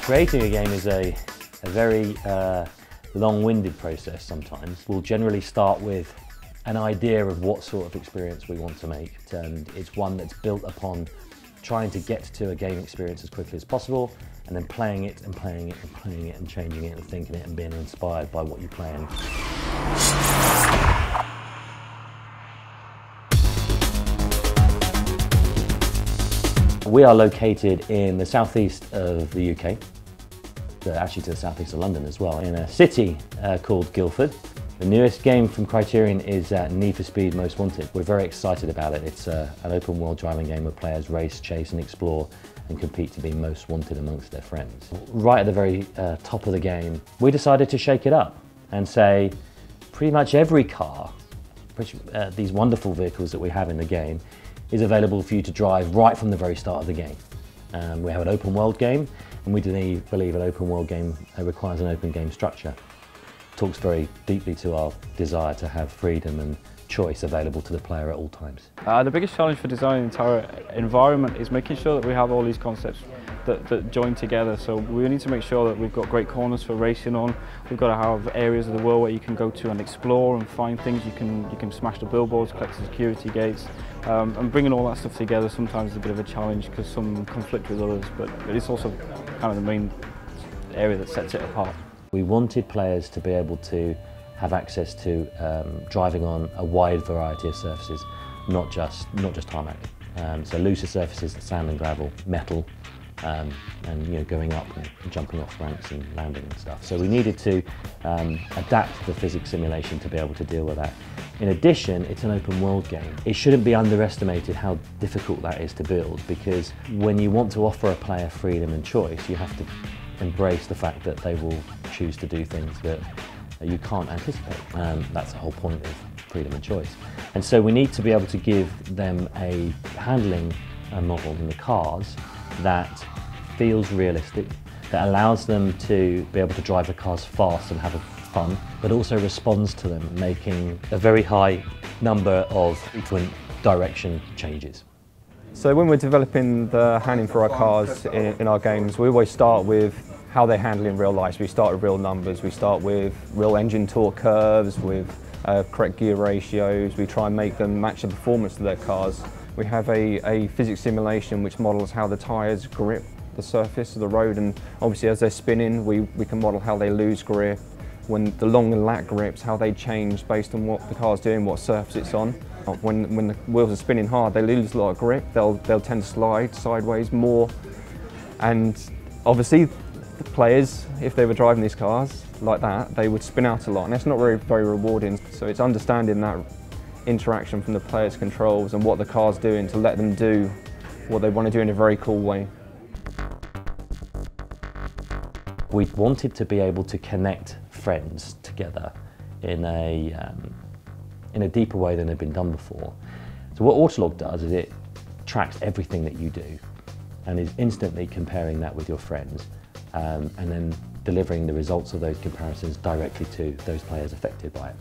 Creating a game is a very long-winded process sometimes. We'll generally start with an idea of what sort of experience we want to make, and it's one that's built upon trying to get to a game experience as quickly as possible, and then playing it and playing it and playing it and changing it and thinking it and being inspired by what you're playing. We are located in the southeast of the UK, actually to the southeast of London as well, in a city called Guildford. The newest game from Criterion is Need for Speed Most Wanted. We're very excited about it. It's an open world driving game where players race, chase and explore and compete to be most wanted amongst their friends. Right at the very top of the game, we decided to shake it up and say pretty much every car, these wonderful vehicles that we have in the game, is available for you to drive right from the very start of the game. We have an open world game, and we believe an open world game requires an open game structure. It talks very deeply to our desire to have freedom and choice available to the player at all times. The biggest challenge for designing the entire environment is making sure that we have all these concepts that join together. So we need to make sure that we've got great corners for racing on. We've got to have areas of the world where you can go to and explore and find things. You can smash the billboards, collect the security gates, and bringing all that stuff together sometimes is a bit of a challenge because some conflict with others, but it's also kind of the main area that sets it apart. We wanted players to be able to have access to driving on a wide variety of surfaces, not just tarmac. So looser surfaces, sand and gravel, metal, and going up and jumping off ramps and landing and stuff. So we needed to adapt the physics simulation to be able to deal with that. In addition, it's an open world game. It shouldn't be underestimated how difficult that is to build, because when you want to offer a player freedom and choice, you have to embrace the fact that they will choose to do things that you can't anticipate. That's the whole point of freedom and choice. And so we need to be able to give them a handling model in the cars that feels realistic, that allows them to be able to drive the cars fast and have fun, but also responds to them, making a very high number of frequent direction changes. So when we're developing the handling for our cars in our games, we always start with how they handle in real life. So we start with real numbers, we start with real engine torque curves, with correct gear ratios. We try and make them match the performance of their cars. We have a physics simulation which models how the tyres grip the surface of the road, and obviously as they're spinning we can model how they lose grip. When the long and lat grips, how they change based on what the car's doing, what surface it's on. When the wheels are spinning hard, they lose a lot of grip, they'll tend to slide sideways more, and obviously the players, if they were driving these cars like that, they would spin out a lot, and that's not very rewarding. So it's understanding that interaction from the players' controls and what the car's doing to let them do what they want to do in a very cool way. We wanted to be able to connect friends together in a deeper way than had been done before. So what Autolog does is it tracks everything that you do and is instantly comparing that with your friends, and then delivering the results of those comparisons directly to those players affected by it.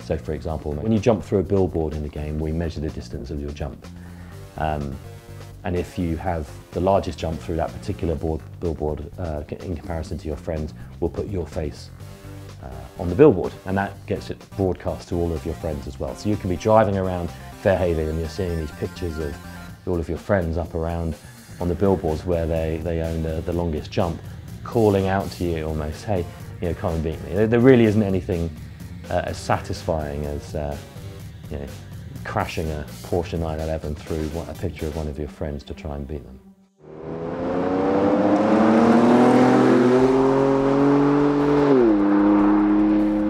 So for example, when you jump through a billboard in the game, we measure the distance of your jump. And if you have the largest jump through that particular billboard in comparison to your friends, we'll put your face on the billboard, and that gets it broadcast to all of your friends as well. So you can be driving around Fairhaven and you're seeing these pictures of all of your friends up around on the billboards where they own the longest jump, calling out to you almost, hey, come and beat me. There really isn't anything as satisfying as crashing a Porsche 911 through a picture of one of your friends to try and beat them.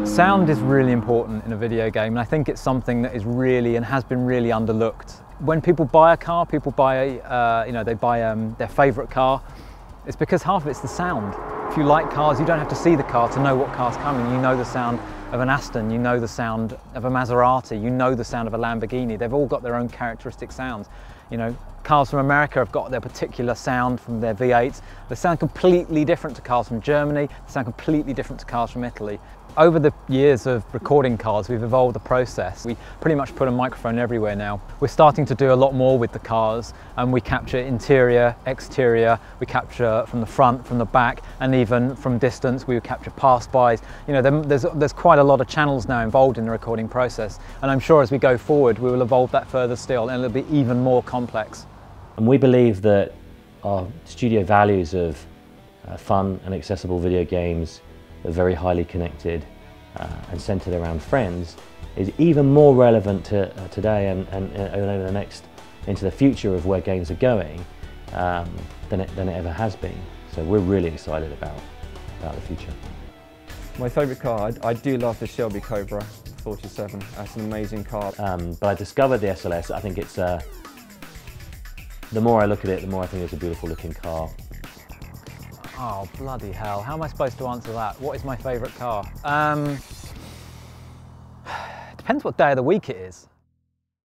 Sound is really important in a video game, and I think it's something that is really and has been really underlooked. When people buy a car, people buy their favourite car, it's because half of it's the sound. If you like cars, you don't have to see the car to know what car's coming. You know the sound of an Aston, you know the sound of a Maserati, you know the sound of a Lamborghini. They've all got their own characteristic sounds. Cars from America have got their particular sound from their V8s. They sound completely different to cars from Germany. They sound completely different to cars from Italy. Over the years of recording cars, we've evolved the process. We pretty much put a microphone everywhere now. We're starting to do a lot more with the cars, and we capture interior, exterior, we capture from the front, from the back, and even from distance we capture pass-bys. You know, there's quite a lot of channels now involved in the recording process, and I'm sure as we go forward we will evolve that further still, and it'll be even more complex. And we believe that our studio values of fun and accessible video games, are very highly connected and centered around friends, is even more relevant to today and over the next, into the future of where games are going than it ever has been. So we're really excited about the future. My favourite car, I do love the Shelby Cobra 47. That's an amazing car. But I discovered the SLS. I think it's, the more I look at it, the more I think it's a beautiful looking car. Oh, bloody hell. How am I supposed to answer that? What is my favourite car? Depends what day of the week it is.